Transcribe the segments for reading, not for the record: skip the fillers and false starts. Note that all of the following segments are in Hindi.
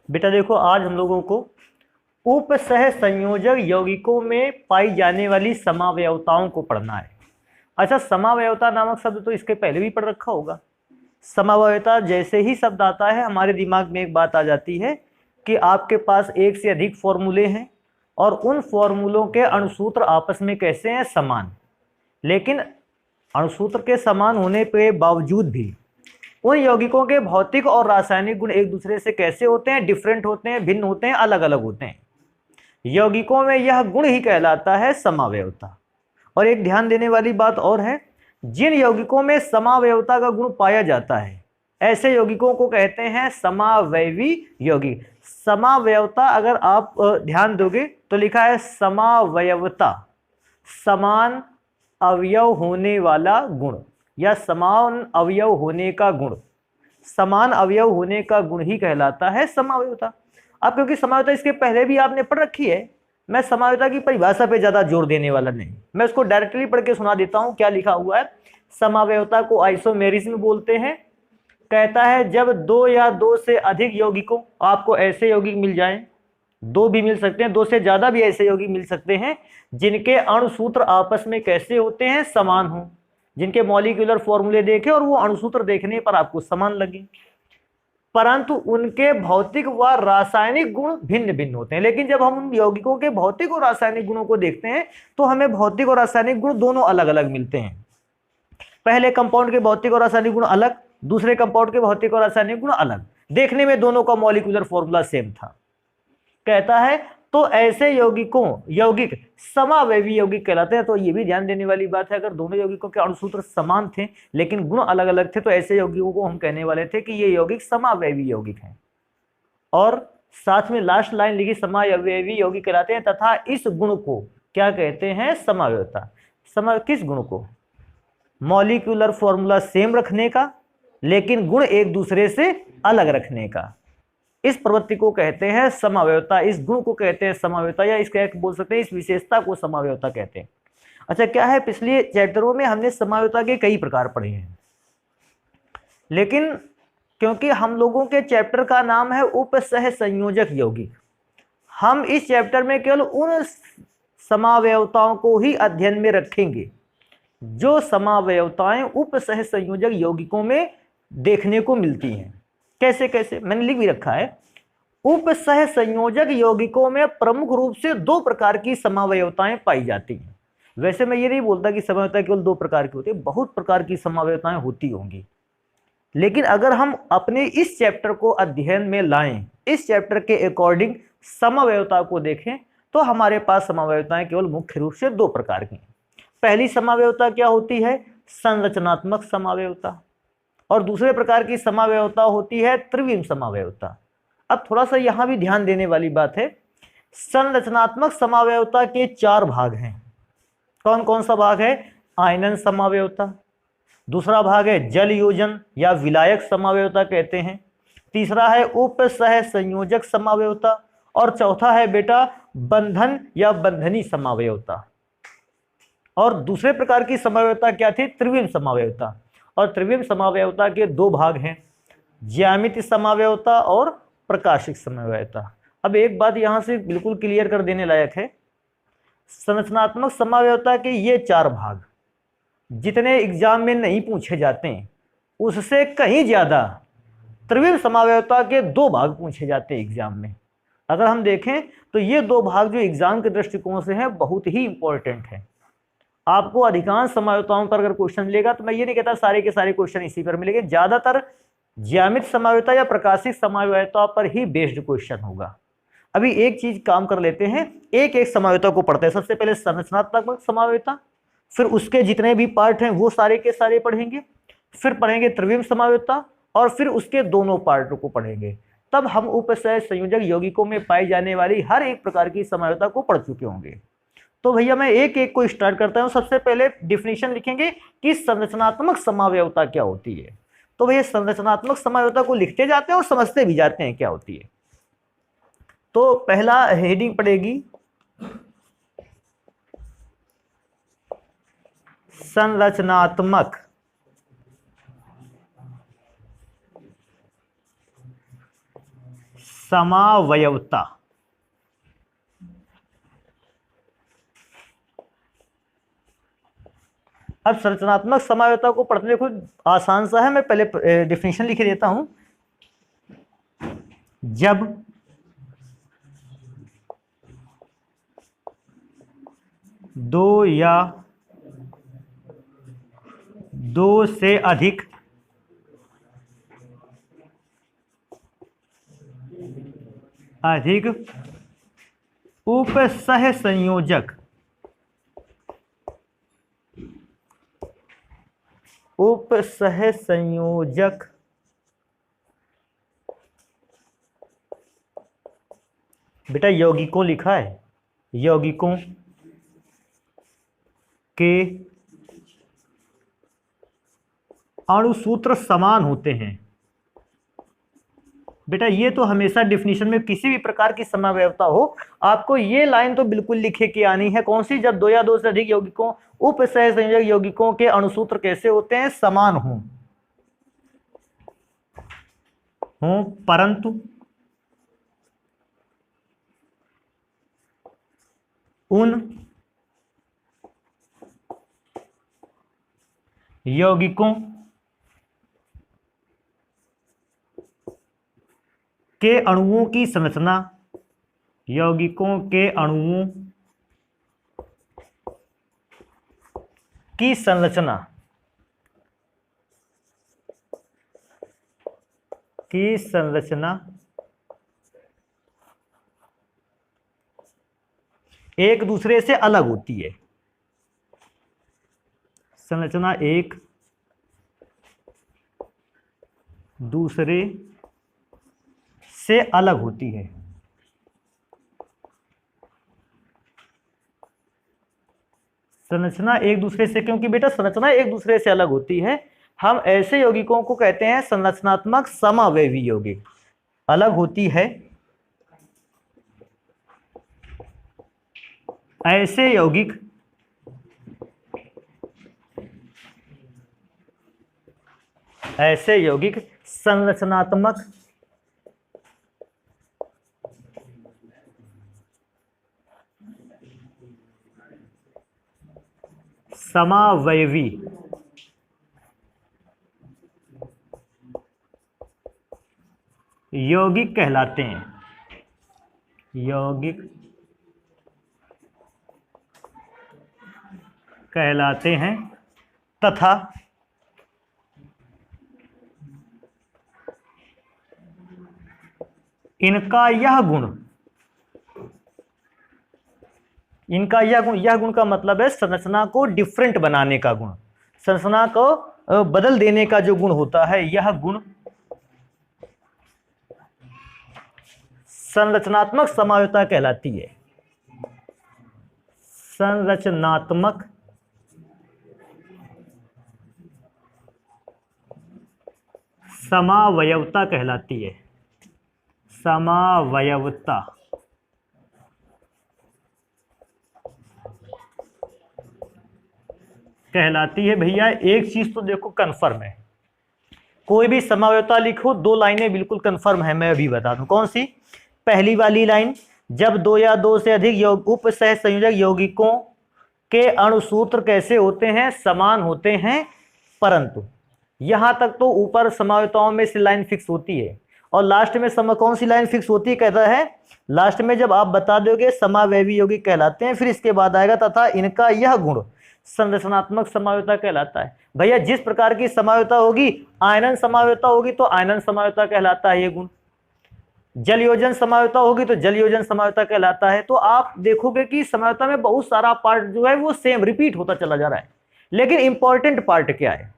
बेटा देखो, आज हम लोगों को उपसह संयोजक यौगिकों में पाई जाने वाली समावयवताओं को पढ़ना है। अच्छा, समावयवता नामक शब्द तो इसके पहले भी पढ़ रखा होगा। समावयवता जैसे ही शब्द आता है हमारे दिमाग में एक बात आ जाती है कि आपके पास एक से अधिक फॉर्मूले हैं और उन फॉर्मूलों के अणुसूत्र आपस में कैसे हैं, समान। लेकिन अणुसूत्र के समान होने के बावजूद भी उन यौगिकों के भौतिक और रासायनिक गुण एक दूसरे से कैसे होते हैं, डिफरेंट होते हैं, भिन्न होते हैं, अलग अलग होते हैं। यौगिकों में यह गुण ही कहलाता है समावयवता। और एक ध्यान देने वाली बात और है, जिन यौगिकों में समावयवता का गुण पाया जाता है ऐसे यौगिकों को कहते हैं समावयवी यौगिक। समावयवता अगर आप ध्यान दोगे तो लिखा है समावयवता, समान अवयव होने वाला गुण या समान अवयव होने का गुण। समान अवयव होने का गुण ही कहलाता है समावयवता। अब क्योंकि समावयवता इसके पहले भी आपने पढ़ रखी है, मैं समावयवता की परिभाषा पे ज्यादा जोर देने वाला नहीं, मैं उसको डायरेक्टली पढ़ के सुना देता हूं। क्या लिखा हुआ है, समावयवता को आइसोमेरिज्म बोलते हैं। कहता है जब दो या दो से अधिक यौगिकों, आपको ऐसे यौगिक मिल जाएं, दो भी मिल सकते हैं, दो से ज्यादा भी ऐसे यौगिक मिल सकते हैं जिनके अणुसूत्र आपस में कैसे होते हैं, समान हो, जिनके मॉलिक्यूलर फॉर्मूले देखे और वो अणुसूत्र देखने पर आपको समान लगे, परंतु उनके भौतिक व रासायनिक गुण भिन्न भिन्न होते हैं। लेकिन जब हम उन यौगिकों के भौतिक और रासायनिक गुणों को देखते हैं तो हमें भौतिक और रासायनिक गुण दोनों अलग अलग मिलते हैं। पहले कंपाउंड के भौतिक और रासायनिक गुण अलग, दूसरे कंपाउंड के भौतिक और रासायनिक गुण अलग, देखने में दोनों का मॉलिक्यूलर फॉर्मूला सेम था। कहता है तो ऐसे यौगिक समावयवी यौगिक कहलाते हैं। तो ये भी ध्यान देने वाली बात है, अगर दोनों यौगिकों के अणुसूत्र समान थे लेकिन गुण अलग अलग थे तो ऐसे यौगिकों को हम कहने वाले थे कि ये यौगिक समावयवी यौगिक हैं। और साथ में लास्ट लाइन लिखी, समावयवी यौगिक कहलाते हैं तथा इस गुण को क्या कहते हैं, समावयवता। किस गुण को, मॉलिक्यूलर फॉर्मूला सेम रखने का लेकिन गुण एक दूसरे से अलग रखने का, इस प्रवृत्ति को कहते हैं समावयवता। इस गुण को कहते हैं समावयवता, या इसका बोल सकते हैं इस विशेषता को समावयवता कहते हैं। अच्छा, क्या है, पिछले चैप्टरों में हमने समावयवता के कई प्रकार पढ़े हैं, लेकिन क्योंकि हम लोगों के चैप्टर का नाम है उपसह संयोजक यौगिक, हम इस चैप्टर में केवल उन समावयवताओं को ही अध्ययन में रखेंगे जो समावयवताएं उपसह संयोजक यौगिकों में देखने को मिलती हैं। कैसे कैसे, मैंने लिख भी रखा है। उपसह संयोजक यौगिकों में प्रमुख रूप से दो प्रकार की समावयवताएं पाई जाती हैं। वैसे मैं ये नहीं बोलता कि समावयवता केवल दो प्रकार की होती है, बहुत प्रकार की समावयवताएं होती होंगी, लेकिन अगर हम अपने इस चैप्टर को अध्ययन में लाएं, इस चैप्टर के अकॉर्डिंग समावयवता को देखें तो हमारे पास समावयवताएं केवल मुख्य रूप से दो प्रकार की हैं। पहली समावयवता क्या होती है, संरचनात्मक समावयवता, और दूसरे प्रकार की समावयवता होती है त्रिविम समावयवता। अब थोड़ा सा यहां भी ध्यान देने वाली बात है, संरचनात्मक समावयवता के चार भाग हैं। कौन कौन सा भाग है, आयनन समावयवता, दूसरा भाग है जल योजन या विलायक समावयवता कहते हैं, तीसरा है उपसह संयोजक समावयवता, और चौथा है बेटा बंधन या बंधनी समावयवता। और दूसरे प्रकार की समावयवता क्या थी, त्रिविम समावयवता। और त्रिविम समावयवता के दो भाग हैं, ज्यामितीय समावयवता और प्रकाशिक समावयवता। अब एक बात यहां से बिल्कुल क्लियर कर देने लायक है, संरचनात्मक समावयवता के ये चार भाग जितने एग्जाम में नहीं पूछे जाते हैं उससे कहीं ज्यादा त्रिविम समावयवता के दो भाग पूछे जाते हैं एग्जाम में। अगर हम देखें तो ये दो भाग जो एग्जाम के दृष्टिकोण से है बहुत ही इंपॉर्टेंट है। आपको अधिकांश समावयवताओं पर अगर क्वेश्चन मिलेगा तो मैं ये नहीं कहता सारे के सारे क्वेश्चन इसी पर मिलेंगे, ज्यादातर ज्यामितीय समावयवता या प्रकाशिक समावयवता पर ही बेस्ड क्वेश्चन होगा। अभी एक चीज काम कर लेते हैं, एक एक समावयवता को पढ़ते हैं। सबसे पहले संरचनात्मक समावयवता, फिर उसके जितने भी पार्ट हैं वो सारे के सारे पढ़ेंगे, फिर पढ़ेंगे त्रिविम समावयवता, और फिर उसके दोनों पार्टों को पढ़ेंगे। तब हम उपसह संयोजक यौगिकों में पाई जाने वाली हर एक प्रकार की समावयवता को पढ़ चुके होंगे। तो भैया मैं एक एक को स्टार्ट करता हूं। सबसे पहले डिफिनेशन लिखेंगे कि संरचनात्मक समावयवता क्या होती है। तो भैया संरचनात्मक समावयवता को लिखते जाते हैं और समझते भी जाते हैं क्या होती है। तो पहला हेडिंग पड़ेगी संरचनात्मक समावयवता। अब संरचनात्मक समावयवता को पढ़ने देखो आसान सा है, मैं पहले डेफिनेशन लिख देता हूं। जब दो या दो से अधिक उपसह संयोजक बेटा यौगिकों लिखा है, यौगिकों के अणुसूत्र समान होते हैं। बेटा ये तो हमेशा डिफिनीशन में किसी भी प्रकार की समव्यवस्था हो आपको ये लाइन तो बिल्कुल लिखे की आनी है। कौन सी? जब दो या दो से अधिक यौगिकों उपसह संयोजक यौगिकों के अणुसूत्र कैसे होते हैं? समान हों परंतु उन यौगिकों के अणुओं की संरचना, यौगिकों के अणुओं की संरचना एक दूसरे से अलग होती है। संरचना एक दूसरे से अलग होती है। संरचना एक दूसरे से, क्योंकि बेटा संरचना एक दूसरे से अलग होती है, हम ऐसे यौगिकों को कहते हैं संरचनात्मक समावयवी यौगिक। अलग होती है ऐसे यौगिक संरचनात्मक समावयवी यौगिक कहलाते हैं। यौगिक कहलाते हैं तथा इनका यह गुण का मतलब है संरचना को डिफरेंट बनाने का गुण, संरचना को बदल देने का जो गुण होता है, यह गुण संरचनात्मक समावयवता कहलाती है। संरचनात्मक समावयवता कहलाती है। समावयवता कहलाती है। भैया एक चीज तो देखो कंफर्म है, कोई भी समावयवता लिखो दो लाइनें बिल्कुल कंफर्म है, मैं अभी बता दूं। कौन सी? पहली वाली लाइन, जब दो या दो से अधिक उपसह संयोजक यौगिकों के अणुसूत्र कैसे होते हैं? समान होते हैं परंतु। यहां तक तो ऊपर समावयवताओं में से लाइन फिक्स होती है और लास्ट में कौन सी लाइन फिक्स होती है? कहता है लास्ट में जब आप बता दोगे समावयवी यौगिक कहलाते हैं, फिर इसके बाद आएगा तथा इनका यह गुण संरचनात्मक समावयवता कहलाता है। भैया जिस प्रकार की समावयवता होगी, आयनन समावयवता होगी तो आयनन समावयवता कहलाता है ये गुण, जल योजन समावयवता होगी तो जल योजन समावयवता कहलाता है। तो आप देखोगे कि समावयवता में बहुत सारा पार्ट जो है वो सेम रिपीट होता चला जा रहा है, लेकिन इंपॉर्टेंट पार्ट क्या है?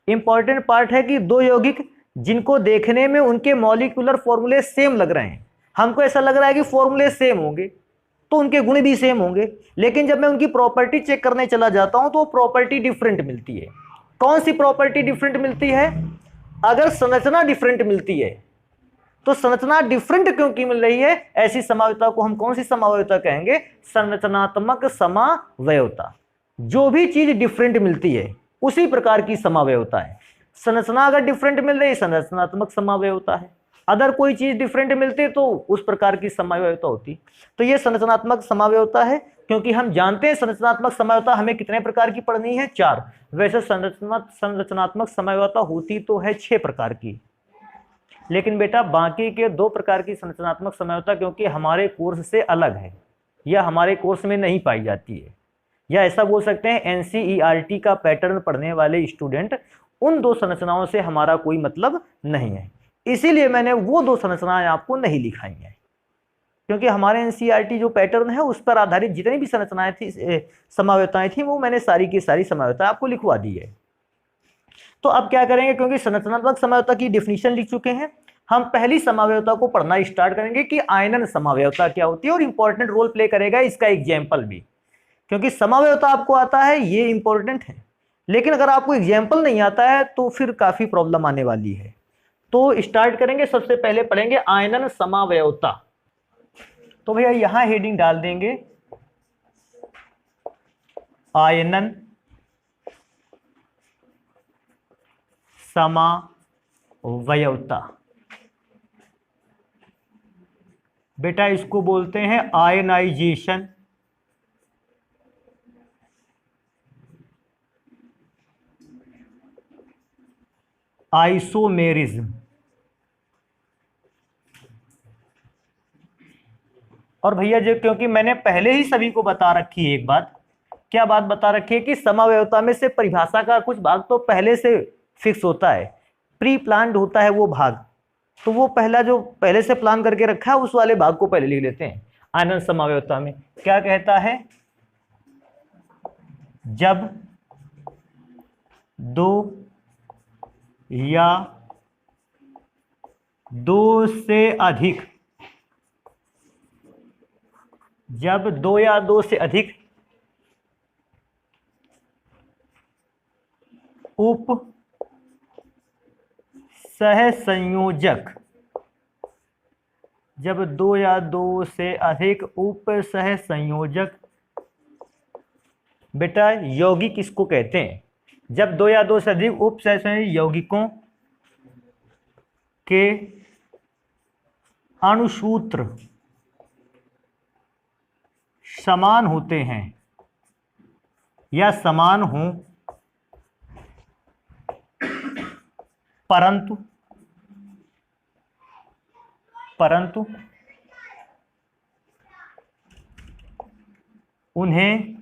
इंपॉर्टेंट पार्ट है कि दो यौगिक जिनको देखने में उनके मॉलिक्यूलर फॉर्मूले सेम लग रहे हैं, हमको ऐसा लग रहा है कि फॉर्मूले सेम होंगे तो उनके गुण भी सेम होंगे, लेकिन जब मैं उनकी प्रॉपर्टी चेक करने चला जाता हूं तो वो प्रॉपर्टी डिफरेंट मिलती है। कौन सी प्रॉपर्टी डिफरेंट मिलती है? अगर संरचना डिफरेंट मिलती है तो संरचना डिफरेंट क्योंकि मिल रही है, ऐसी समावयवता को हम कौन सी समावयवता कहेंगे? संरचनात्मक समावयवता। जो भी चीज डिफरेंट मिलती है उसी प्रकार की समावयवता है। संरचना अगर डिफरेंट मिल रही, संरचनात्मक समावयवता है। अदर कोई चीज डिफरेंट मिलती तो उस प्रकार की समावयवता होती। तो ये संरचनात्मक समावयवता है, क्योंकि हम जानते हैं संरचनात्मक समावयवता हमें कितने प्रकार की पढ़नी है, 4। वैसे संरचनात्मक समावयवता होती तो है 6 प्रकार की, लेकिन बेटा बाकी के 2 प्रकार की संरचनात्मक समावयवता क्योंकि हमारे कोर्स से अलग है या हमारे कोर्स में नहीं पाई जाती है, या ऐसा बोल सकते हैं एनसीईआरटी का पैटर्न पढ़ने वाले स्टूडेंट, उन 2 संरचनाओं से हमारा कोई मतलब नहीं है। इसीलिए मैंने वो 2 संरचनाएं आपको नहीं लिखाई हैं, क्योंकि हमारे एनसीईआरटी जो पैटर्न है उस पर आधारित जितनी भी संरचनाएं थी, समावयवताएं थी, वो मैंने सारी की सारी समावयवता आपको लिखवा दी है। तो अब क्या करेंगे, क्योंकि संरचनात्मक समावयवता की डिफिनीशन लिख चुके हैं, हम पहली समावयवता को पढ़ना स्टार्ट करेंगे कि आयनन समावयवता क्या होती है, और इंपॉर्टेंट रोल प्ले करेगा इसका एग्जाम्पल भी, क्योंकि समावयवता आपको आता है ये इंपॉर्टेंट है, लेकिन अगर आपको एग्जाम्पल नहीं आता है तो फिर काफी प्रॉब्लम आने वाली है। तो स्टार्ट करेंगे, सबसे पहले पढ़ेंगे आयनन समावयवता। तो भैया यहां हेडिंग डाल देंगे आयनन समावयवता। बेटा इसको बोलते हैं आयनाइजेशन, आइसोमेरिज्म। और भैया जो क्योंकि मैंने पहले ही सभी को बता रखी है एक बात, क्या बात बता रखी है कि समावयवता में से परिभाषा का कुछ भाग तो पहले से फिक्स होता है, प्री प्लान्ड होता है वो भाग, तो वो पहला जो पहले से प्लान करके रखा है उस वाले भाग को पहले लिख लेते हैं। आयनन समावयवता में क्या कहता है, जब 2 या 2 से अधिक, जब 2 या 2 से अधिक उप सहसंयोजक, जब 2 या 2 से अधिक उप सहसंयोजक, बेटा यौगिक किसको कहते हैं, जब 2 या 2 से अधिक उप सहसंयोजक यौगिकों के अणुसूत्र समान होते हैं या समान हों, परंतु उन्हें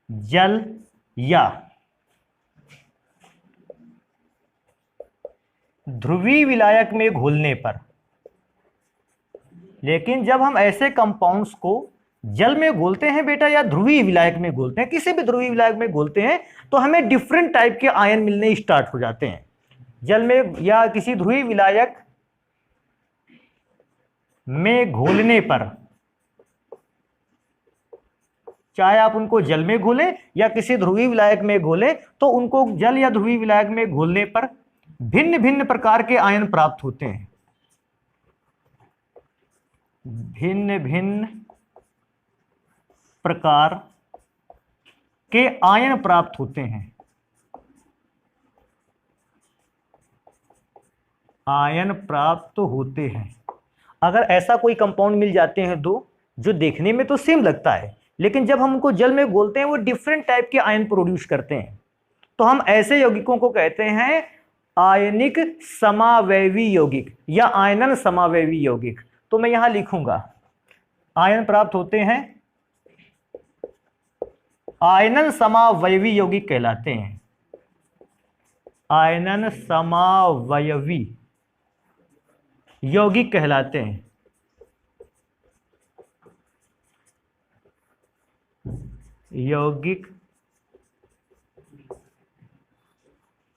जल या ध्रुवीय विलायक में घोलने पर, लेकिन जब हम ऐसे कंपाउंड्स को जल में घोलते हैं बेटा या ध्रुवीय विलायक में घोलते हैं, किसी भी ध्रुवीय विलायक में घोलते हैं, तो हमें डिफरेंट टाइप के आयन मिलने स्टार्ट हो जाते हैं। जल में या किसी ध्रुवीय विलायक में घोलने पर, चाहे आप उनको जल में घोलें या किसी ध्रुवीय विलायक में घोलें, तो उनको जल या ध्रुवीय विलायक में घोलने पर भिन्न भिन्न प्रकार के आयन प्राप्त होते हैं, भिन्न भिन्न प्रकार के आयन प्राप्त होते हैं, आयन प्राप्त होते हैं। अगर ऐसा कोई कंपाउंड मिल जाते हैं दो जो देखने में तो सेम लगता है, लेकिन जब हम उनको जल में घोलते हैं वो डिफरेंट टाइप के आयन प्रोड्यूस करते हैं, तो हम ऐसे यौगिकों को कहते हैं आयनिक समावयवी यौगिक या आयनन समावयवी यौगिक। तो मैं यहां लिखूंगा आयन प्राप्त होते हैं, आयनन समावयवी यौगिक कहलाते हैं, आयनन समावयवी यौगिक कहलाते हैं, यौगिक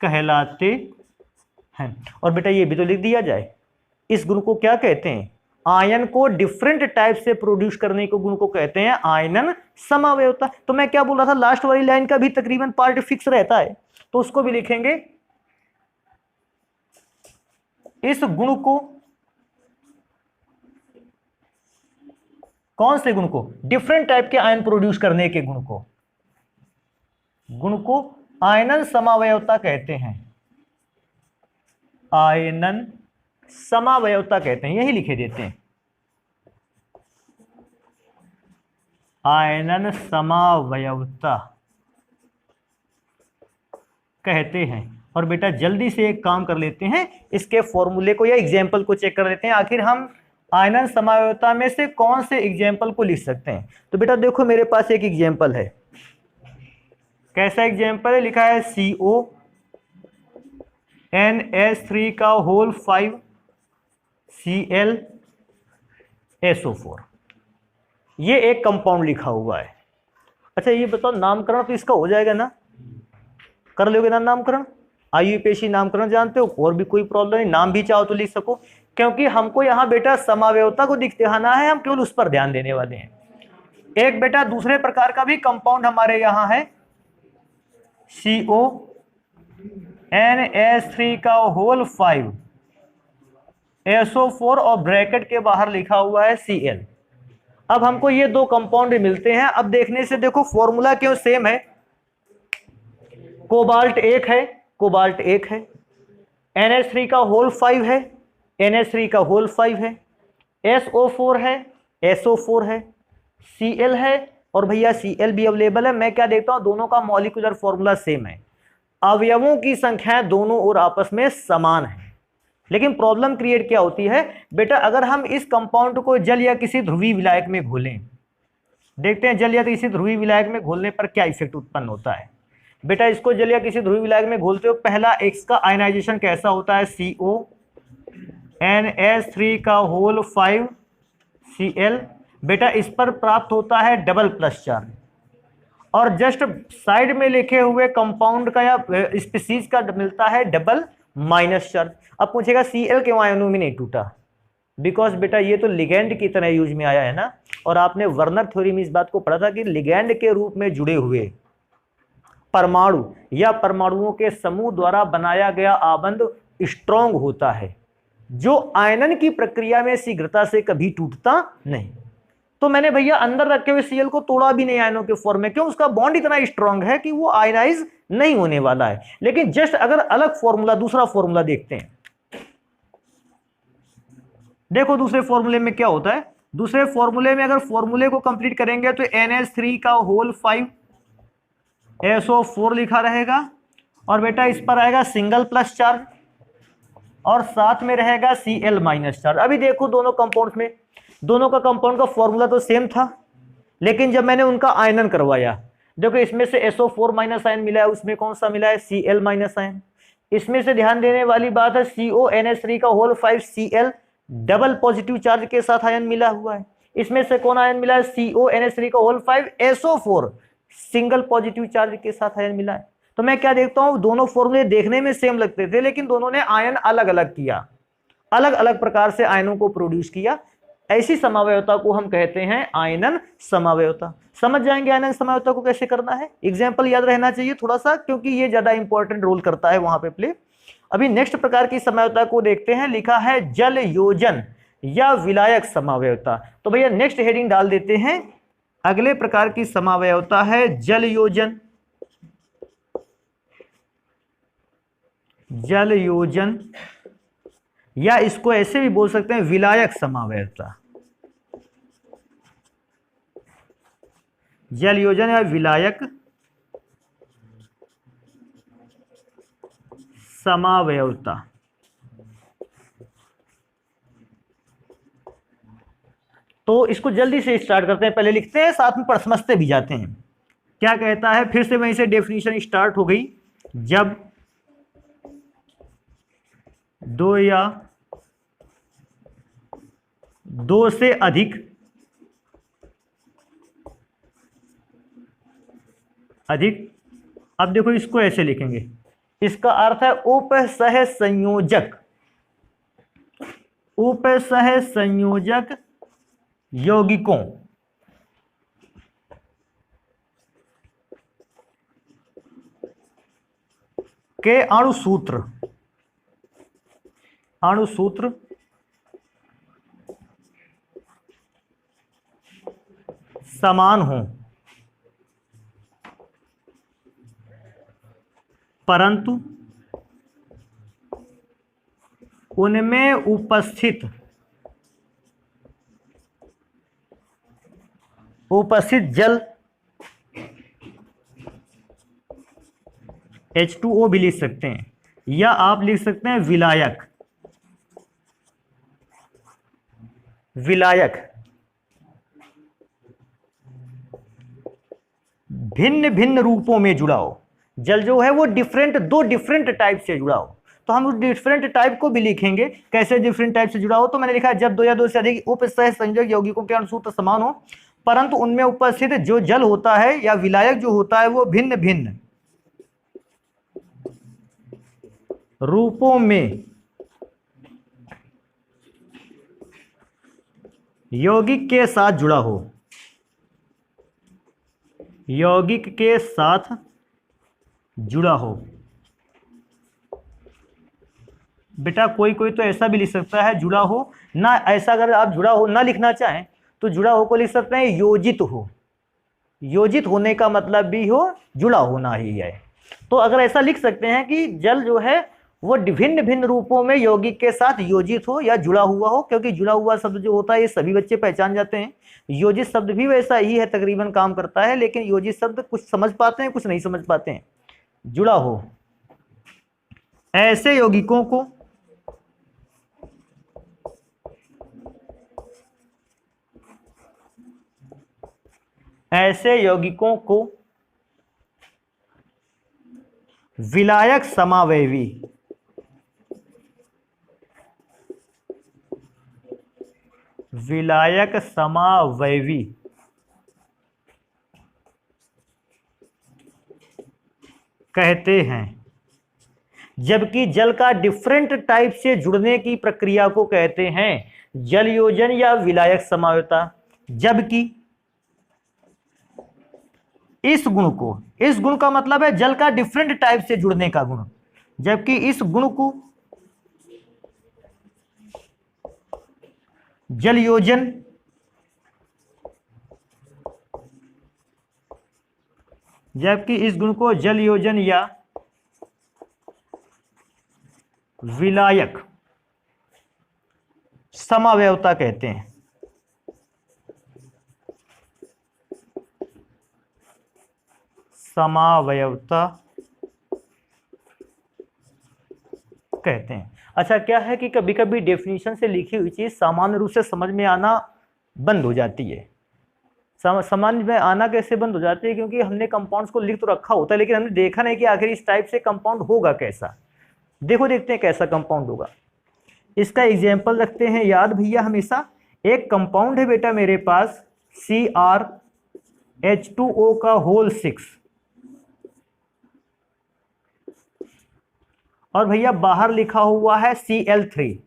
कहलाते हैं। और बेटा ये भी तो लिख दिया जाए, इस गुण को क्या कहते हैं, आयन को डिफरेंट टाइप से प्रोड्यूस करने के गुण को कहते हैं आयनन समावयवता। तो मैं क्या बोल रहा था, लास्ट वाली लाइन का भी तकरीबन पार्ट फिक्स रहता है, तो उसको भी लिखेंगे, इस गुण को, कौन से गुण को, डिफरेंट टाइप के आयन प्रोड्यूस करने के गुण को आयनन समावयवता कहते हैं, आयनन समावयवता कहते हैं, यही लिखे देते हैं, आयनन समावयवता कहते हैं। और बेटा जल्दी से एक काम कर लेते हैं, इसके फॉर्मूले को या एग्जाम्पल को चेक कर लेते हैं, आखिर हम आयनन समावयवता में से कौन से एग्जाम्पल को लिख सकते हैं। तो बेटा देखो मेरे पास एक एग्जाम्पल है, कैसा एग्जाम्पल है, लिखा है CONH3 का होल 5 ClSO4, ये एक कंपाउंड लिखा हुआ है। अच्छा ये बताओ नामकरण तो इसका हो जाएगा ना, कर लोगे ना नामकरण, आयुपेशी नामकरण जानते हो, और भी कोई प्रॉब्लम नहीं, नाम भी चाहो तो लिख सको, क्योंकि हमको यहाँ बेटा समावयवता को दिखाना है, हम केवल उस पर ध्यान देने वाले हैं। एक बेटा दूसरे प्रकार का भी कंपाउंड हमारे यहाँ है, CONH3 का होल 5 SO4 और ब्रैकेट के बाहर लिखा हुआ है Cl। अब हमको ये दो कंपाउंड मिलते हैं। अब देखने से देखो फॉर्मूला क्यों सेम है, कोबाल्ट एक है, कोबाल्ट एक है, NH3 का होल 5 है, NH3 का होल 5 है, SO4 है, SO4 है, Cl है, और भैया Cl भी अवेलेबल है। मैं क्या देखता हूं, दोनों का मॉलिक्यूलर फॉर्मूला सेम है, अवयवों की संख्या दोनों और आपस में समान है। लेकिन प्रॉब्लम क्रिएट क्या होती है बेटा, अगर हम इस कंपाउंड को जल या किसी ध्रुवीय विलायक में घोलें, देखते हैं जल या किसी ध्रुवीय विलायक में घोलने पर क्या इफेक्ट उत्पन्न होता है। बेटा इसको जल या किसी ध्रुवीय विलायक में घोलते हो, पहला एक्स का आयनाइजेशन कैसा होता है, CONH3 का होल 5 Cl, बेटा इस पर प्राप्त होता है डबल प्लस चार्ज, और जस्ट साइड में लिखे हुए कंपाउंड का या स्पीसीज का मिलता है डबल माइनस चार्ज। अब पूछेगा Cl क्यों आयनों में नहीं टूटा, बिकॉज बेटा ये तो लिगैंड की तरह यूज में आया है ना, और आपने वर्नर थ्योरी में इस बात को पढ़ा था कि लिगैंड के रूप में जुड़े हुए परमाणु या परमाणुओं के समूह द्वारा बनाया गया आबंध स्ट्रॉन्ग होता है, जो आयनन की प्रक्रिया में शीघ्रता से कभी टूटता नहीं। तो मैंने भैया अंदर रखे हुए Cl को तोड़ा भी नहीं आयनों के फॉर्म में, क्यों, उसका बॉन्ड इतना स्ट्रांग है कि वो आयनाइज नहीं होने वाला है। लेकिन जस्ट अगर अलग फॉर्मूला, दूसरा फॉर्मूला देखते हैं, देखो दूसरे फॉर्मूले में क्या होता है। दूसरे फॉर्मूले में अगर फॉर्मूले को कंप्लीट करेंगे तो NH3 का होल 5 SO4 लिखा रहेगा, और बेटा इस पर आएगा सिंगल प्लस चार्ज, और साथ में रहेगा Cl माइनस चार्ज। अभी देखो दोनों कंपाउंड्स में, दोनों का कंपाउंड का फॉर्मूला तो सेम था, लेकिन जब मैंने उनका आयनन करवाया, देखो इसमें से SO4 माइनस आयन मिला है, उसमें कौन सा मिला है, Cl माइनस आयन। इसमें से ध्यान देने वाली बात है CONH3 का whole 5 Cl double positive charge के साथ आयन मिला हुआ है। इसमें से कौन आयन मिला है, CONH3 का whole 5 SO4 single positive charge के साथ आयन मिला है। तो मैं क्या देखता हूं, दोनों फॉर्मूले देखने में सेम लगते थे, लेकिन दोनों ने आयन अलग अलग किया, अलग अलग प्रकार से आयनों को प्रोड्यूस किया। ऐसी समावयवता को हम कहते हैं आयनन समावयवता। समझ जाएंगे आयनन समावयवता को कैसे करना है, एग्जाम्पल याद रहना चाहिए थोड़ा सा, क्योंकि ये ज्यादा इंपॉर्टेंट रोल करता है वहां पे प्ले। अभी नेक्स्ट प्रकार की समावयवता को देखते हैं, लिखा है जल योजन या विलायक समावयवता। तो भैया नेक्स्ट हेडिंग डाल देते हैं, अगले प्रकार की समावयवता है जल योजन, जल योजन, या इसको ऐसे भी बोल सकते हैं विलायक समावयवता। जल योजन या विलायक समावयवता। तो इसको जल्दी से स्टार्ट करते हैं, पहले लिखते हैं साथ में समझते भी जाते हैं क्या कहता है। फिर से वहीं से डेफिनेशन स्टार्ट हो गई, जब दो या दो से अधिक अब देखो इसको ऐसे लिखेंगे, इसका अर्थ है उपसह संयोजक, उपसह संयोजक यौगिकों के अणुसूत्र समान हों, परंतु उनमें उपस्थित जल H2O भी लिख सकते हैं, या आप लिख सकते हैं विलायक भिन्न भिन्न रूपों में जुड़ा हो। जल जो है वो दो डिफरेंट टाइप से जुड़ा हो, तो हम उस डिफरेंट टाइप को भी लिखेंगे। कैसे डिफरेंट टाइप से जुड़ा हो, तो मैंने लिखा है जब दो या दो से अधिक उपसह संयोजक यौगिकों के अणुसूत्र समान हो, परंतु उनमें उपस्थित जो जल होता है या विलायक जो होता है वो भिन्न भिन्न रूपों में यौगिक के साथ जुड़ा हो, यौगिक के साथ जुड़ा हो। बेटा कोई कोई तो ऐसा भी लिख सकता है जुड़ा हो ना, ऐसा अगर आप जुड़ा हो ना लिखना चाहें तो जुड़ा हो को लिख सकते हैं योजित हो। योजित होने का मतलब भी हो जुड़ा होना ही है। तो अगर ऐसा लिख सकते हैं कि जल जो है वो भिन्न भिन्न रूपों में यौगिक के साथ योजित हो या जुड़ा हुआ हो, क्योंकि जुड़ा हुआ शब्द जो होता है ये सभी बच्चे पहचान जाते हैं। योजित शब्द भी वैसा ही है, तकरीबन काम करता है, लेकिन योजित शब्द कुछ समझ पाते हैं कुछ नहीं समझ पाते हैं। जुड़ा हो ऐसे यौगिकों को विलायक समावयवी कहते हैं, जबकि जल का डिफरेंट टाइप से जुड़ने की प्रक्रिया को कहते हैं जल योजन या विलायक समावयवता। जबकि इस गुण का मतलब है जल का डिफरेंट टाइप से जुड़ने का गुण, जबकि इस गुण को जल योजन या विलायक समावयवता कहते हैं। समावयवता कहते हैं। अच्छा क्या है कि कभी कभी डेफिनेशन से लिखी हुई चीज सामान्य रूप से समझ में आना बंद हो जाती है। समझ में आना कैसे बंद हो जाती है, क्योंकि हमने कंपाउंड्स को लिख तो रखा होता है लेकिन हमने देखा नहीं कि आखिर इस टाइप से कंपाउंड होगा कैसा। देखते हैं कैसा कंपाउंड होगा। इसका एग्जाम्पल रखते हैं याद भैया हमेशा। एक कंपाउंड है बेटा मेरे पास CrH2O का होल 6, और भैया बाहर लिखा हुआ है Cl3।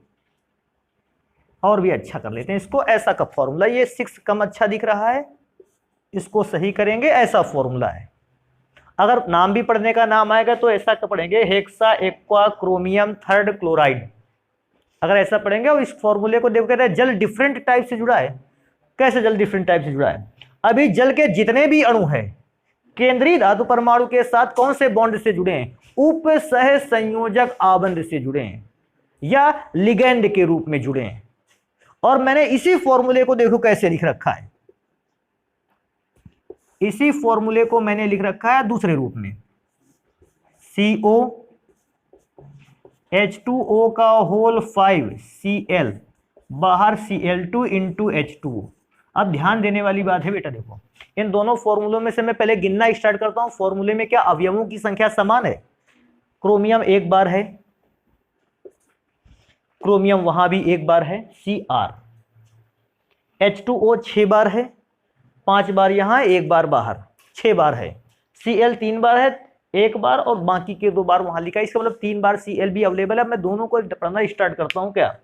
और भी अच्छा कर लेते हैं इसको, ऐसा का फॉर्मूला, ये 6 कम अच्छा दिख रहा है, इसको सही करेंगे, ऐसा फॉर्मूला है। अगर नाम भी पढ़ने का नाम आएगा तो ऐसा का पढ़ेंगे hexa aqua chromium third chloride, अगर ऐसा पढ़ेंगे। और इस फॉर्मूले को देखो कहते हैं जल डिफरेंट टाइप से जुड़ा है। कैसे जल डिफरेंट टाइप से जुड़ा है? अभी जल के जितने भी अणु हैं केंद्रीय धातु परमाणु के साथ कौन से बॉन्ड से जुड़े हैं? उपसह संयोजक आबंध से जुड़े हैं या लिगेंड के रूप में जुड़े हैं। और मैंने इसी फॉर्मूले को देखो कैसे लिख रखा है, इसी फॉर्मूले को मैंने लिख रखा है दूसरे रूप में, COH2O का होल 5 Cl बाहर Cl2 इंटू H2O। अब ध्यान देने वाली बात है बेटा, देखो इन दोनों फॉर्मूलों में से मैं पहले गिनना स्टार्ट करता हूं। फॉर्मूले में क्या अवयवों की संख्या समान है? क्रोमियम एक बार है, क्रोमियम वहां भी एक बार है Cr। H2O 6 बार है, 5 बार यहां एक बार बाहर, 6 बार है। Cl 3 बार है, एक बार और बाकी के 2 बार वहां लिखा है, इसका मतलब 3 बार Cl भी अवेलेबल है। मैं दोनों को पढ़ना स्टार्ट करता हूं। क्या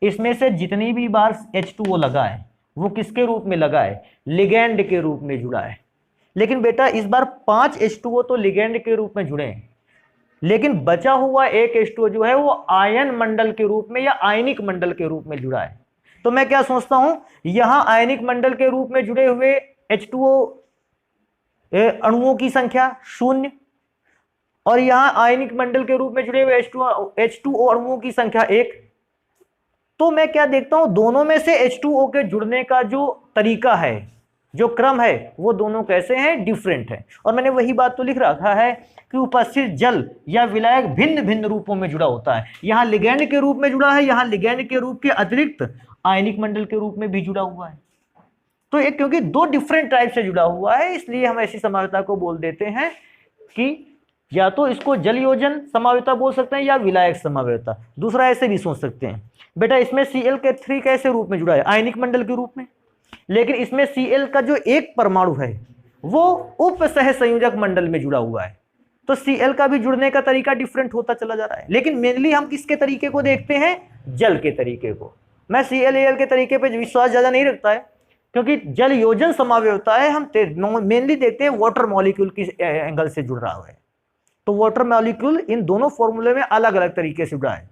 इसमें से जितनी भी बार H2O लगा है वो किसके रूप में लगा है? लिगेंड के रूप में जुड़ा है। लेकिन बेटा इस बार 5 H2O तो लिगेंड के रूप में जुड़े हैं, लेकिन बचा हुआ एक H2O जो है वो आयन मंडल के रूप में या आयनिक मंडल के रूप में जुड़ा है। तो मैं क्या सोचता हूं, यहां आयनिक मंडल के रूप में जुड़े हुए H2O अणुओं की संख्या 0 और यहां आयनिक मंडल के रूप में जुड़े हुए H2O अणुओं की संख्या 1। तो मैं क्या देखता हूं, दोनों में से H2O के जुड़ने का जो तरीका है, जो क्रम है, वो दोनों कैसे हैं, डिफरेंट है। और मैंने वही बात तो लिख रखा है कि उपस्थित जल या विलायक भिन्न भिन्न रूपों में जुड़ा होता है। यहां लिगैंड के रूप में जुड़ा है, यहां लिगैंड के रूप के अतिरिक्त आयनिक मंडल के रूप में भी जुड़ा हुआ है। तो ये क्योंकि दो डिफरेंट टाइप से जुड़ा हुआ है, इसलिए हम ऐसी समाव्यता को बोल देते हैं कि या तो इसको जल योजन समाव्यता बोल सकते हैं या विलायक समाव्यता। दूसरा ऐसे भी सोच सकते हैं, बेटा इसमें Cl3 कैसे रूप में जुड़ा है, आयनिक मंडल के रूप में, लेकिन इसमें Cl का जो एक परमाणु है वो उप सह संयोजक मंडल में जुड़ा हुआ है। तो Cl का भी जुड़ने का तरीका डिफरेंट होता चला जा रहा है। लेकिन मेनली हम किसके तरीके को देखते हैं, जल के तरीके को। मैं ClAl के तरीके पर विश्वास ज्यादा नहीं रखता है, क्योंकि जल योजन समाव्यता है, हम मेनली देखते हैं वाटर मॉलिक्यूल किस एंगल से जुड़ रहा है। तो वाटर मॉलिक्यूल इन दोनों फॉर्मूले में अलग अलग तरीके से जुड़ा है।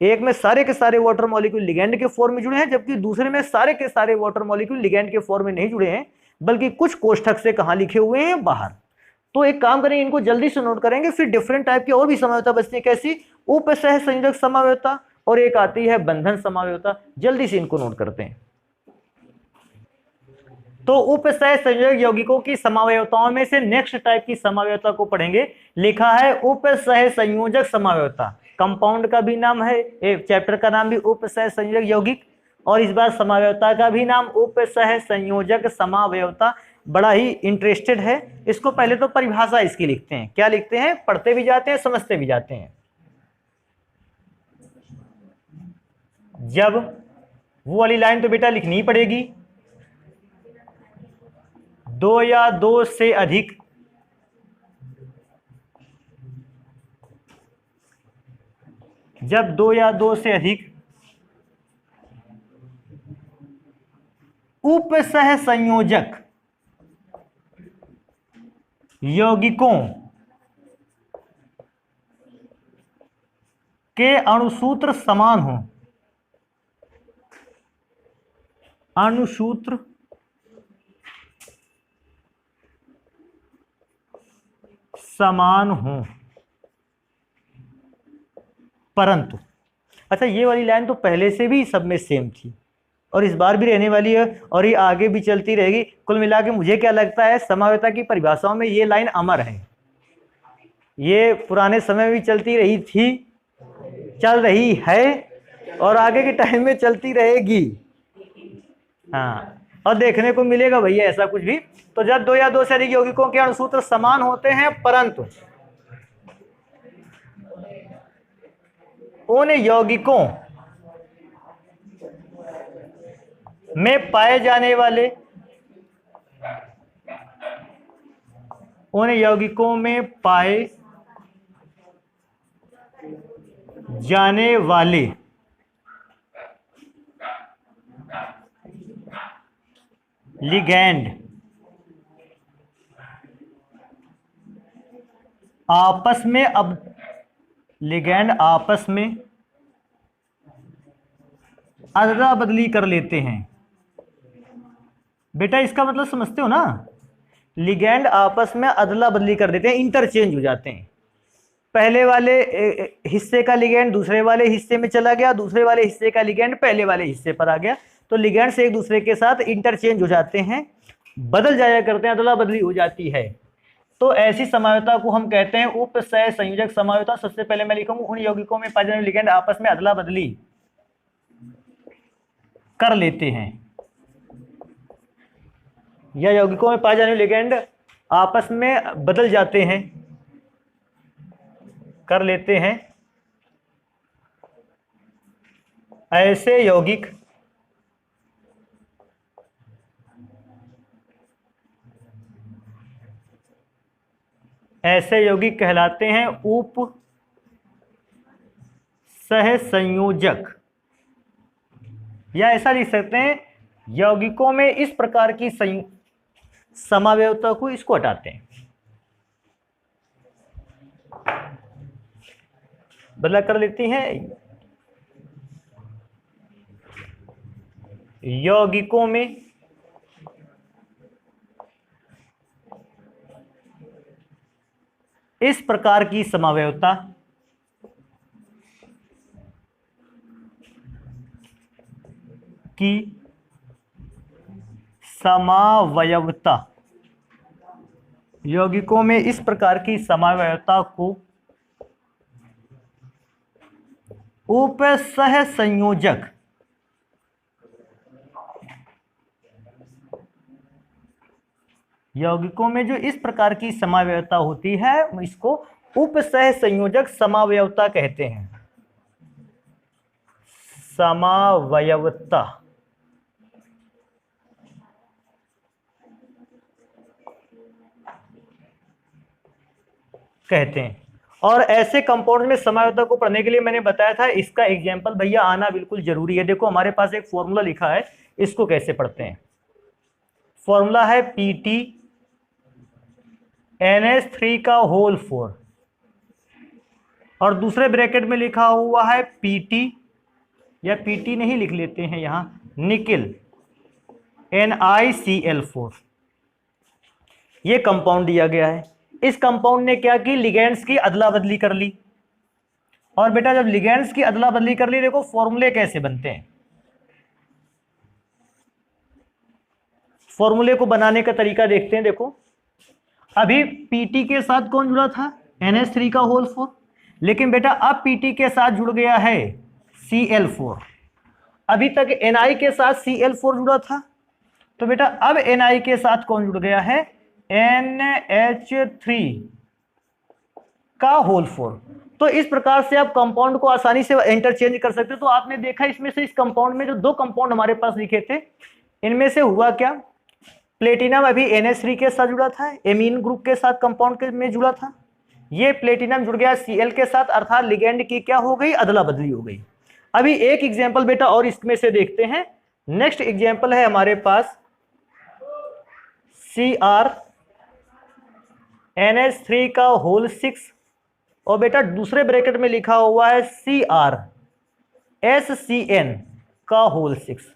एक में सारे के सारे वाटर मॉलिक्यूल लिगैंड के फॉर्म में जुड़े हैं, जबकि दूसरे में सारे के सारे वाटर मॉलिक्यूल लिगैंड के फॉर्म में नहीं जुड़े हैं, बल्कि कुछ कोष्ठक से कहां लिखे हुए हैं, बाहर। तो एक काम करेंगे, इनको जल्दी से नोट करेंगे, फिर डिफरेंट टाइप की और भी समाव्यता बचती है। कैसी, उप सह संयोजक समाव्यता, और एक आती है बंधन समाव्यता। जल्दी से इनको नोट करते हैं। तो उपसह संयोजक यौगिकों की समाव्यताओं में से नेक्स्ट टाइप की समाव्यता को पढ़ेंगे। लिखा है उपसह संयोजक समाव्यता, कंपाउंड का भी नाम है, एक चैप्टर का नाम भी उपसह संयोजक यौगिक, और इस बार समाव्यता का भी नाम उपसह संयोजक समाव्यता। बड़ा ही इंटरेस्टेड है। इसको पहले तो परिभाषा इसकी लिखते हैं। क्या लिखते हैं, पढ़ते भी जाते हैं, समझते भी जाते हैं। जब वो वाली लाइन तो बेटा लिखनी ही पड़ेगी, दो या दो से अधिक जब दो या दो से अधिक उपसह संयोजक यौगिकों के अणुसूत्र समान हो, अणुसूत्र समान हो, परंतु, अच्छा ये वाली लाइन तो पहले से भी सब में सेम थी और इस बार भी रहने वाली है और ये आगे भी चलती रहेगी। कुल मिला के मुझे क्या लगता है, समाव्यता की परिभाषाओं में ये लाइन अमर है। ये पुराने समय में भी चलती रही थी, चल रही है और आगे के टाइम में चलती रहेगी। हाँ, और देखने को मिलेगा भैया ऐसा कुछ भी। तो जब दो या दो से अधिक यौगिकों के अणुसूत्र समान होते हैं, परंतु उन यौगिकों में पाए जाने वाले, उन यौगिकों में पाए जाने वाले लिगैंड आपस में अदला बदली कर लेते हैं। बेटा इसका मतलब समझते हो ना, लिगैंड आपस में अदला बदली कर देते हैं, इंटरचेंज हो जाते हैं। पहले वाले हिस्से का लिगैंड दूसरे वाले हिस्से में चला गया, दूसरे वाले हिस्से का लिगैंड पहले वाले हिस्से पर आ गया, तो लिगैंड से एक दूसरे के साथ इंटरचेंज हो जाते हैं, बदल जाया करते हैं, अदला बदली हो जाती है। तो ऐसी समाव्यता को हम कहते हैं उपसह संयोजक समाव्यता। सबसे पहले मैं लिखूंगा उन यौगिकों में पाए जाने वाले लिगैंड आपस में अदला बदली कर लेते हैं, या यौगिकों में पाए जाने वाले लिगैंड आपस में बदल जाते हैं, कर लेते हैं। ऐसे यौगिक कहलाते हैं उप सह संयोजक, या ऐसा लिख सकते हैं यौगिकों में इस प्रकार की समाव्यवता को, इसको हटाते हैं, बदला कर लेती हैं। यौगिकों में इस प्रकार की समाव्यवता की समावयवता, यौगिकों में इस प्रकार की समावयवता को उपसह संयोजक यौगिकों में जो इस प्रकार की समावयवता होती है इसको उपसह संयोजक समावयवता कहते हैं। समावयवता कहते हैं। और ऐसे कंपाउंड में समावयवता को पढ़ने के लिए मैंने बताया था, इसका एग्जाम्पल भैया आना बिल्कुल जरूरी है। देखो हमारे पास एक फॉर्मूला लिखा है, इसको कैसे पढ़ते हैं। फॉर्मूला है Pt NH3 का होल 4 और दूसरे ब्रैकेट में लिखा हुआ है Pt, या Pt नहीं लिख लेते हैं यहां, निकिल NiCl4। ये कंपाउंड दिया गया है। इस कंपाउंड ने क्या की, लिगेंड्स की अदला बदली कर ली। और बेटा जब लिगेंड्स की अदला बदली कर ली, देखो फॉर्मूले कैसे बनते हैं। फॉर्मूले को बनाने का तरीका देखते हैं। देखो अभी Pt के साथ कौन जुड़ा था, NH3 का होल 4, लेकिन बेटा अब Pt के साथ जुड़ गया है Cl4। अभी तक Ni के साथ Cl4 जुड़ा था, तो बेटा अब Ni के साथ कौन जुड़ गया है, NH3 का होल 4। तो इस प्रकार से आप कंपाउंड को आसानी से इंटरचेंज कर सकते हो। तो आपने देखा इसमें से, इस कंपाउंड में जो दो कंपाउंड हमारे पास लिखे थे, इनमें से हुआ क्या, प्लेटिनम अभी NH3 के साथ जुड़ा था, एमीन ग्रुप के साथ कंपाउंड में जुड़ा था। ये प्लेटिनम जुड़ गया Cl के साथ, अर्थात लिगेंड की क्या हो गई, अदला बदली हो गई। अभी एक एग्जाम्पल बेटा और इसमें से देखते हैं। नेक्स्ट एग्जाम्पल है हमारे पास Cr NH3 का होल 6 और बेटा दूसरे ब्रैकेट में लिखा हुआ है Cr SCN का होल 6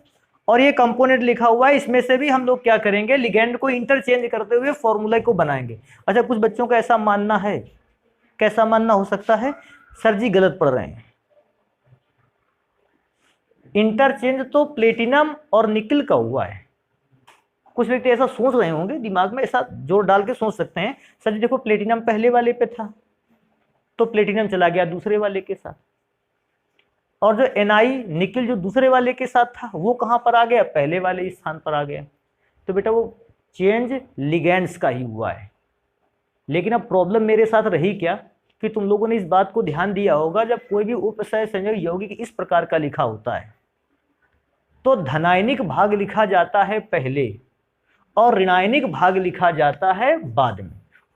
और ये कंपोनेंट लिखा हुआ है। इसमें से भी हम लोग क्या करेंगे, लिगेंड को इंटरचेंज करते हुए फॉर्मूला को बनाएंगे। अच्छा, कुछ बच्चों का ऐसा मानना है, कैसा मानना हो सकता है, सर जी गलत पढ़ रहे हैं। इंटरचेंज तो प्लेटिनम और निकिल का हुआ है। कुछ व्यक्ति ऐसा सोच रहे होंगे, दिमाग में ऐसा जोर डाल के सोच सकते हैं, सर जी देखो प्लेटिनम पहले वाले पे था तो प्लेटिनम चला गया दूसरे वाले के साथ, और जो Ni निकिल जो दूसरे वाले के साथ था वो कहां पर आ गया, पहले वाले स्थान पर आ गया। तो बेटा वो चेंज लिगेंड्स का ही हुआ है। लेकिन अब प्रॉब्लम मेरे साथ रही क्या कि तुम लोगों ने इस बात को ध्यान दिया होगा, जब कोई भी उपसह संयोजक यौगिक इस प्रकार का लिखा होता है तो धनायनिक भाग लिखा जाता है पहले और ऋणायनिक भाग लिखा जाता है बाद में।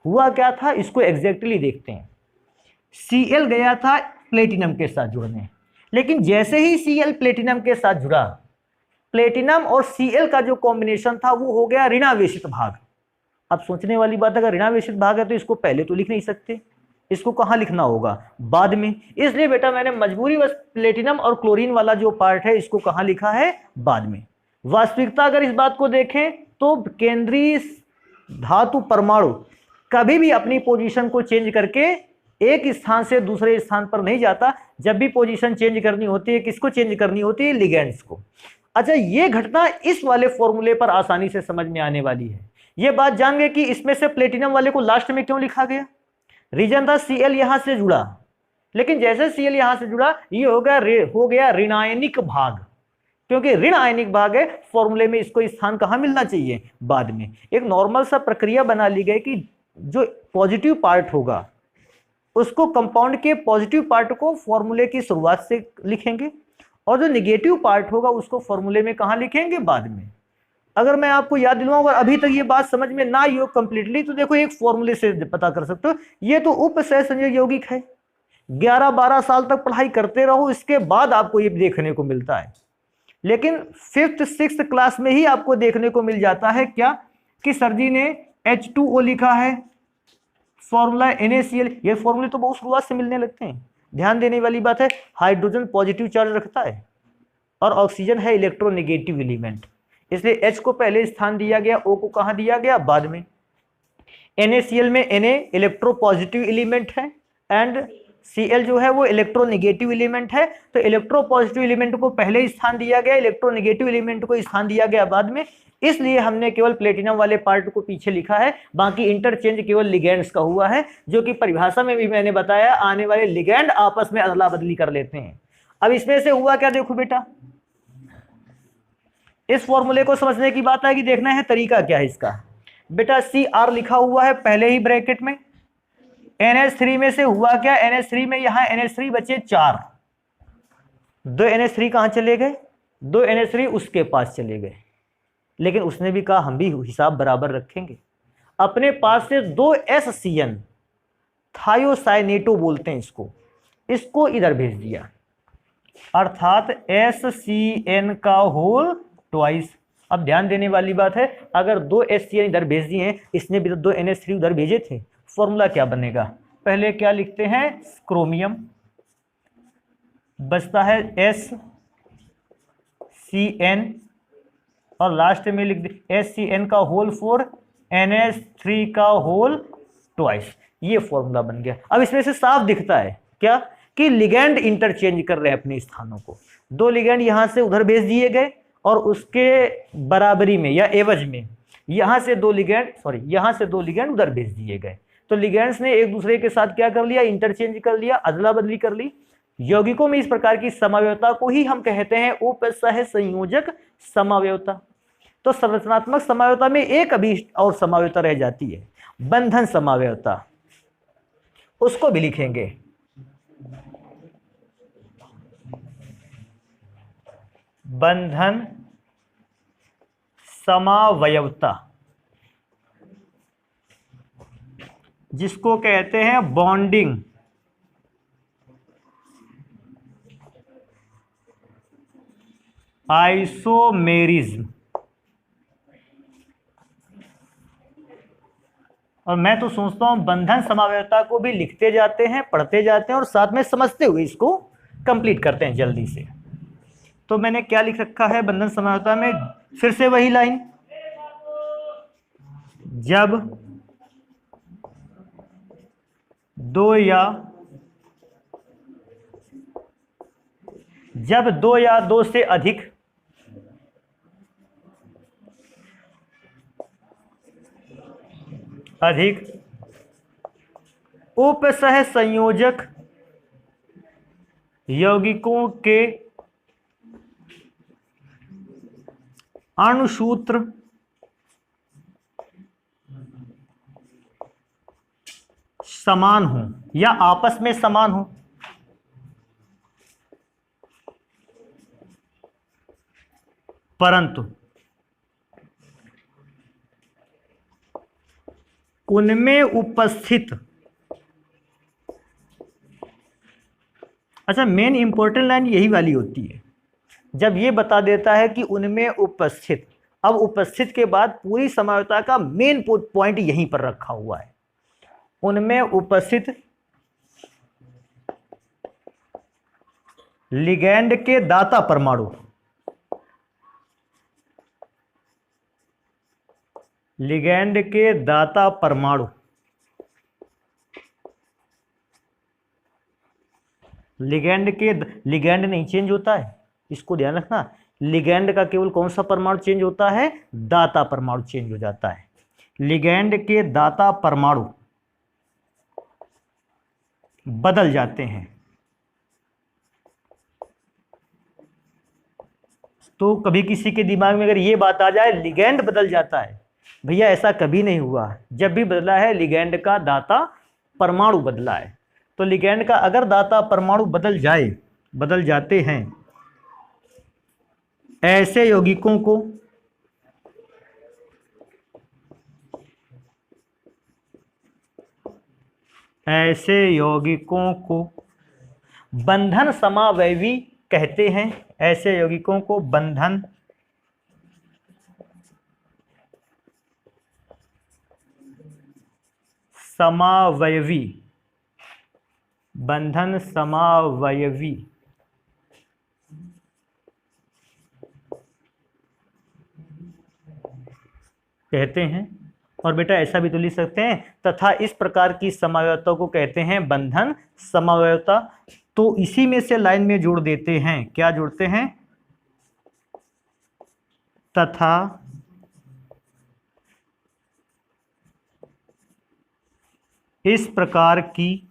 हुआ क्या था, इसको एग्जैक्टली देखते हैं। Cl गया था प्लेटिनम के साथ जुड़ने, लेकिन जैसे ही Cl प्लेटिनम के साथ जुड़ा, प्लेटिनम और Cl का जो कॉम्बिनेशन था वो हो गया ऋणावेशित भाग। अब सोचने वाली बात, अगर ऋणावेशित भाग है तो इसको पहले तो लिख नहीं सकते, इसको कहाँ लिखना होगा, बाद में। इसलिए बेटा मैंने मजबूरी बस प्लेटिनम और क्लोरीन वाला जो पार्ट है इसको कहाँ लिखा है, बाद में। वास्तविकता अगर इस बात को देखें तो केंद्रीय धातु परमाणु कभी भी अपनी पोजीशन को चेंज करके एक स्थान से दूसरे स्थान पर नहीं जाता। जब भी पोजीशन चेंज करनी होती है, किसको चेंज करनी होती है, लिगेंड्स को। अच्छा, ये घटना इस वाले फॉर्मूले पर आसानी से समझ में आने वाली है। ये बात जान गए कि इसमें से प्लेटिनम वाले को लास्ट में क्यों लिखा गया। रीजन था Cl यहां से जुड़ा, लेकिन जैसे Cl यहां से जुड़ा ये हो गया ऋणायनिक भाग, क्योंकि ऋण आयनिक भाग है। फॉर्मूले में इसको स्थान कहां मिलना चाहिए, बाद में। एक नॉर्मल सा प्रक्रिया बना ली गई कि जो पॉजिटिव पार्ट होगा उसको कंपाउंड के पॉजिटिव पार्ट को फॉर्मूले की शुरुआत से लिखेंगे और जो निगेटिव पार्ट होगा उसको फॉर्मूले में कहां लिखेंगे, बाद में। अगर मैं आपको याद दिलवाऊं, अगर अभी तक ये बात समझ में ना आई हो कंप्लीटली, तो देखो एक फॉर्मूले से पता कर सकते हो। ये तो उपसह संयोजक यौगिक है, 11-12 साल तक पढ़ाई करते रहो, इसके बाद आपको ये देखने को मिलता है। लेकिन 5th-6th क्लास में ही आपको देखने को मिल जाता है क्या, कि सर जी ने H2O लिखा है, फॉर्मूला NaCl। ये फॉर्मूले तो बहुत शुरुआत से मिलने लगते हैं। ध्यान देने वाली बात है, हाइड्रोजन पॉजिटिव चार्ज रखता है और ऑक्सीजन है इलेक्ट्रोनेगेटिव एलिमेंट, इसलिए H को पहले स्थान दिया गया, O को कहां दिया गया, बाद में। NaCl में Na इलेक्ट्रो पॉजिटिव एलिमेंट है एंड Cl जो है वो इलेक्ट्रोनेगेटिव एलिमेंट है, तो इलेक्ट्रोपॉजिटिव एलिमेंट को पहले स्थान दिया गया, इलेक्ट्रोनेगेटिव एलिमेंट को स्थान दिया गया बाद में, इसलिए हमने केवल प्लेटिनम वाले पार्ट को पीछे लिखा है, बाकी इंटरचेंज केवल लिगेंड्स का हुआ है, जो कि परिभाषा में भी मैंने बताया आने वाले लिगेंड आपस में अदला बदली कर लेते हैं। अब इसमें से हुआ क्या, देखो बेटा, इस फॉर्मूले को समझने की बात है कि देखना है तरीका क्या है इसका। बेटा Cr लिखा हुआ है पहले ही ब्रैकेट में, NH3 में से हुआ क्या, NH3 में यहां NH3 बचे 4, 2 NH3 कहां चले गए, 2 NH3 उसके पास चले गए, लेकिन उसने भी कहा हम भी हिसाब बराबर रखेंगे, अपने पास से 2 SCN थायोसाइनेटो बोलते हैं इसको इधर भेज दिया, अर्थात SCN का होल ट्वाइस। अब ध्यान देने वाली बात है, अगर 2 SCN इधर भेज दिए हैं, इसने भी तो 2 NH3 उधर भेजे थे, फॉर्मूला क्या बनेगा, पहले क्या लिखते हैं, क्रोमियम, बचता है SCN और लास्ट में लिख दे SCN का होल 4 NH3 का होल ट्वाइस, ये फॉर्मूला बन गया। अब इसमें से साफ दिखता है क्या कि लिगेंड इंटरचेंज कर रहे हैं अपने स्थानों को, 2 लिगेंड यहां से उधर भेज दिए गए और उसके बराबरी में या एवज में यहां से 2 लिगेंड उधर भेज दिए गए, तो लिगेंड्स ने एक दूसरे के साथ क्या कर लिया, इंटरचेंज कर लिया, अदला बदली कर ली। यौगिकों में इस प्रकार की समावयवता को ही हम कहते हैं उपसह संयोजक समावयवता। तो संरचनात्मक समावयवता में एक अभी और समावयवता रह जाती है, बंधन समावयवता, उसको भी लिखेंगे। बंधन समावयवता, जिसको कहते हैं बॉन्डिंग आइसोमेरिज्म। और मैं तो सोचता हूं बंधन समावयवता को भी लिखते जाते हैं, पढ़ते जाते हैं और साथ में समझते हुए इसको कंप्लीट करते हैं जल्दी से। तो मैंने क्या लिख रखा है बंधन समावयवता में, फिर से वही लाइन, जब 2 या 2 से अधिक उपसह संयोजक यौगिकों के अणुसूत्र समान हो या आपस में समान हो, परंतु उनमें उपस्थित, अच्छा मेन इंपॉर्टेंट लाइन यही वाली होती है, जब ये बता देता है कि उनमें उपस्थित, अब उपस्थित के बाद पूरी समावयवता का मेन पॉइंट यहीं पर रखा हुआ है, उनमें उपस्थित लिगैंड के दाता परमाणु, लिगैंड के दाता परमाणु, लिगैंड नहीं चेंज होता है, इसको ध्यान रखना, लिगैंड का केवल कौन सा परमाणु चेंज होता है, दाता परमाणु चेंज हो जाता है। लिगैंड के दाता परमाणु बदल जाते हैं। तो कभी किसी के दिमाग में अगर ये बात आ जाए लिगैंड बदल जाता है, भैया ऐसा कभी नहीं हुआ, जब भी बदला है लिगैंड का दाता परमाणु बदला है। तो लिगैंड का अगर दाता परमाणु बदल जाते हैं, ऐसे यौगिकों को बंधन समावयवी कहते हैं, ऐसे यौगिकों को बंधन समावयवी कहते हैं। और बेटा ऐसा भी तो लिख सकते हैं, तथा इस प्रकार की समवायता को कहते हैं बंधन समवायता। तो इसी में से लाइन में जोड़ देते हैं, क्या जोड़ते हैं, तथा इस प्रकार की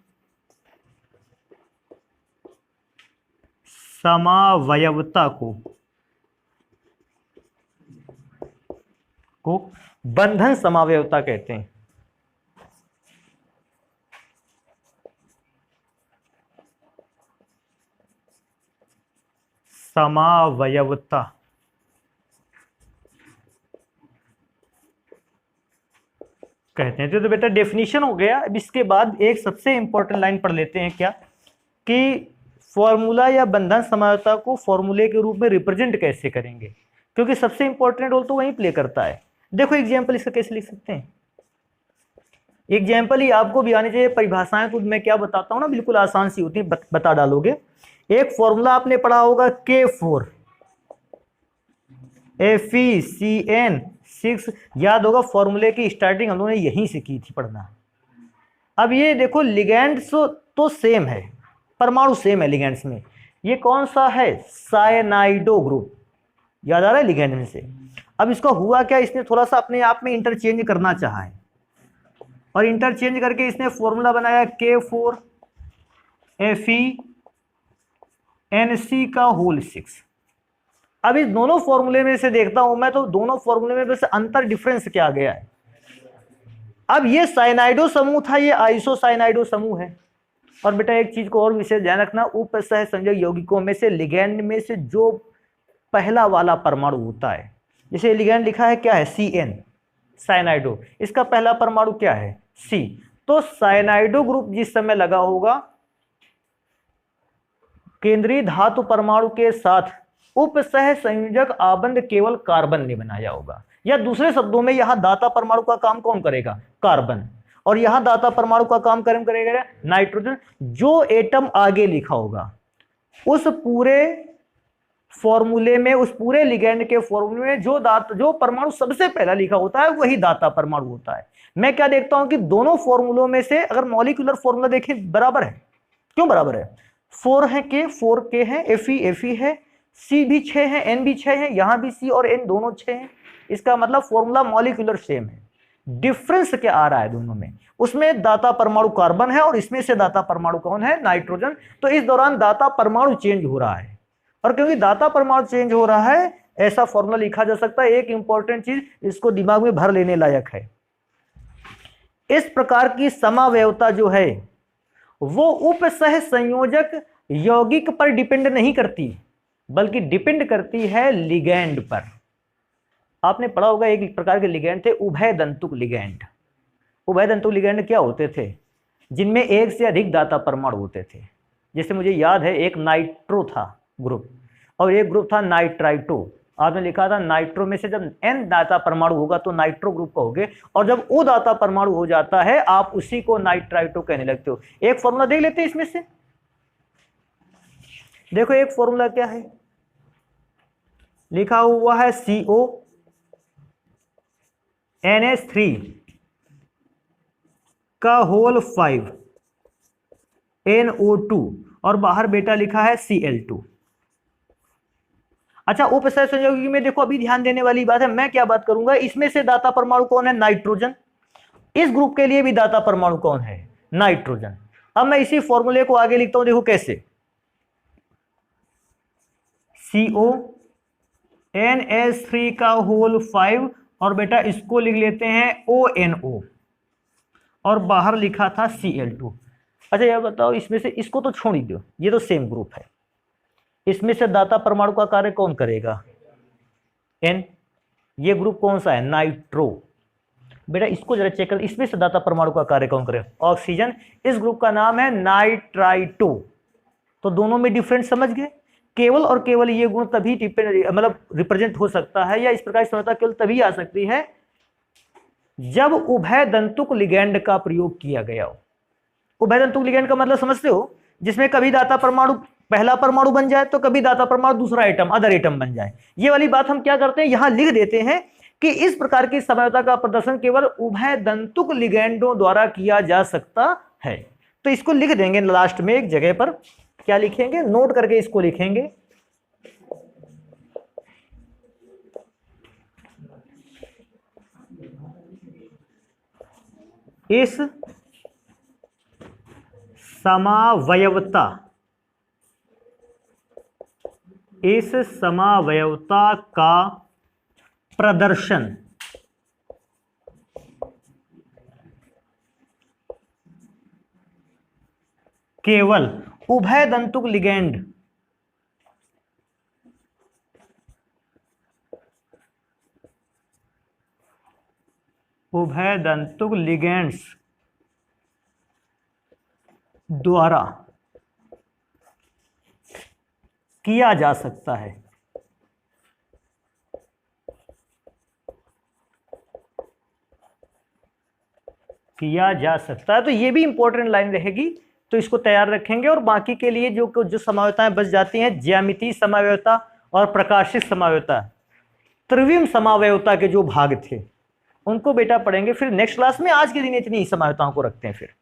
समवायता को बंधन समवायता कहते हैं। समवायता कहते हैं। तो बेटा डेफिनेशन हो गया। अब इसके बाद एक सबसे इंपॉर्टेंट लाइन पढ़ लेते हैं, क्या कि फॉर्मूला या बंधन समवायता को फॉर्मूले के रूप में रिप्रेजेंट कैसे करेंगे, क्योंकि सबसे इंपॉर्टेंट रोल तो वही प्ले करता है। देखो एग्जाम्पल इसका कैसे लिख सकते हैं, एग्जाम्पल ही आपको भी आने चाहिए। परिभाषाएं तो मैं क्या बताता हूँ ना, बिल्कुल आसान सी होती है, बता डालोगे। एक फॉर्मूला आपने पढ़ा होगा K4 FeCN6, याद होगा फॉर्मूले की स्टार्टिंग हम लोगों ने यहीं से की थी पढ़ना। अब ये देखो लिगेंड्स तो सेम है, परमाणु सेम है लिगेंड्स में। ये कौन सा है, साइनाइडो ग्रुप, याद आ रहा है लिगेंड में से। अब इसका हुआ क्या, इसने थोड़ा सा अपने आप में इंटरचेंज करना चाहा है, और इंटरचेंज करके इसने फॉर्मूला बनाया K4 FeNC6। अब इस दोनों फॉर्मूले में से देखता हूं मैं, तो दोनों फॉर्मूले में वैसे अंतर डिफरेंस क्या गया है। अब ये साइनाइडो समूह था, ये आइसोसाइनाइडो समूह है। और बेटा एक चीज को और विशेष ध्यान रखना, उपसहसंयोजक यौगिकों में से लिगैंड में से जो पहला वाला परमाणु होता है, जैसे लिगैंड लिखा है क्या है CN साइनाइडो, इसका पहला परमाणु क्या है C, तो साइनाइडो ग्रुप जिस समय लगा होगा केंद्रीय धातु परमाणु के साथ उपसह संयोजक आबंध केवल कार्बन ने बनाया होगा। या दूसरे शब्दों में यहां दाता परमाणु का काम कौन करेगा, कार्बन, और यहां दाता परमाणु का काम करेगा नाइट्रोजन। जो एटम आगे लिखा होगा उस पूरे फॉर्मूले में, उस पूरे लिगैंड के फॉर्मूले में जो परमाणु सबसे पहला लिखा होता है वही दाता परमाणु होता है। मैं क्या देखता हूं कि दोनों फॉर्मूलों में से अगर मॉलिक्यूलर फॉर्मूला देखें बराबर है, क्यों बराबर है, 4 है K 4K है, Fe है, C भी 6 है, N भी 6 है, यहां भी C और N दोनों 6 हैं। इसका मतलब फॉर्मूला मॉलिक्यूलर सेम है। डिफरेंस क्या आ रहा है दोनों में, उसमें दाता परमाणु कार्बन है और इसमें से दाता परमाणु कौन है, नाइट्रोजन। तो इस दौरान दाता परमाणु चेंज हो रहा है, और क्योंकि दाता परमाणु चेंज हो रहा है ऐसा फॉर्मूला लिखा जा सकता है। एक इंपॉर्टेंट चीज इसको दिमाग में भर लेने लायक है, इस प्रकार की समावयवता जो है वो उपसह संयोजक यौगिक पर डिपेंड नहीं करती, बल्कि डिपेंड करती है लिगैंड पर। आपने पढ़ा होगा एक प्रकार के लिगैंड थे उभय दंतुक लिगैंड। उभय दंतुक लिगैंड क्या होते थे, जिनमें एक से अधिक दाता परमाणु होते थे। जैसे मुझे याद है एक नाइट्रो था ग्रुप और एक ग्रुप था नाइट्राइटो। आपने लिखा था नाइट्रो में से जब N दाता परमाणु होगा तो नाइट्रो ग्रुप कहोगे, और जब O दाता परमाणु हो जाता है आप उसी को नाइट्राइटो कहने लगते हो। एक फॉर्मूला देख लेते हैं इसमें से। देखो एक फॉर्मूला क्या है, लिखा हुआ है CO NH3 का होल 5 NO2 और बाहर बेटा लिखा है Cl2। अच्छा उपसह संयोगी में देखो अभी ध्यान देने वाली बात है, मैं क्या बात करूंगा, इसमें से दाता परमाणु कौन है, नाइट्रोजन। इस ग्रुप के लिए भी दाता परमाणु कौन है, नाइट्रोजन। अब मैं इसी फॉर्मूले को आगे लिखता हूं, देखो कैसे, CO NH3 का होल 5 और बेटा इसको लिख लेते हैं ONO और बाहर लिखा था Cl2। अच्छा यह बताओ इसमें से इसको तो छोड़ ही दो, ये तो सेम ग्रुप है। इसमें से दाता परमाणु का कार्य कौन करेगा, N। ये ग्रुप कौन सा है, नाइट्रो। बेटा इसको जरा चेक कर, इसमें से दाता परमाणु का कार्य कौन करेगा, ऑक्सीजन। इस ग्रुप का नाम है नाइट्राइटो। तो दोनों में डिफरेंस समझ गए। केवल और केवल ये गुण तभी मतलब रिप्रेजेंट हो सकता है, या इस प्रकार की समझता केवल तभी आ सकती है जब उभय दंतुक लिगैंड का प्रयोग किया गया हो। उभय दंतुक लिगैंड का मतलब समझते हो, जिसमें कभी दाता परमाणु पहला परमाणु बन जाए तो कभी दाता परमाणु दूसरा एटम अदर एटम बन जाए। ये वाली बात हम क्या करते हैं यहां लिख देते हैं कि इस प्रकार की समझौता का प्रदर्शन केवल उभय दंतुक लिगेंडों द्वारा किया जा सकता है। तो इसको लिख देंगे लास्ट में एक जगह पर, क्या लिखेंगे, नोट करके इसको लिखेंगे, इस समावयवता, इस समावयवता का प्रदर्शन केवल उभय दंतुक लिगेंड उभय दंतुक लिगेंड्स द्वारा किया जा सकता है। किया जा सकता है, तो ये भी इंपॉर्टेंट लाइन रहेगी, तो इसको तैयार रखेंगे। और बाकी के लिए जो समावयवताएं बच जाती हैं, ज्यामितीय समावयवता और प्रकाशित समावयवता, त्रिविम समावयवता के जो भाग थे उनको बेटा पढ़ेंगे फिर नेक्स्ट क्लास में। आज के दिन इतनी ही समावयवताओं को रखते हैं फिर।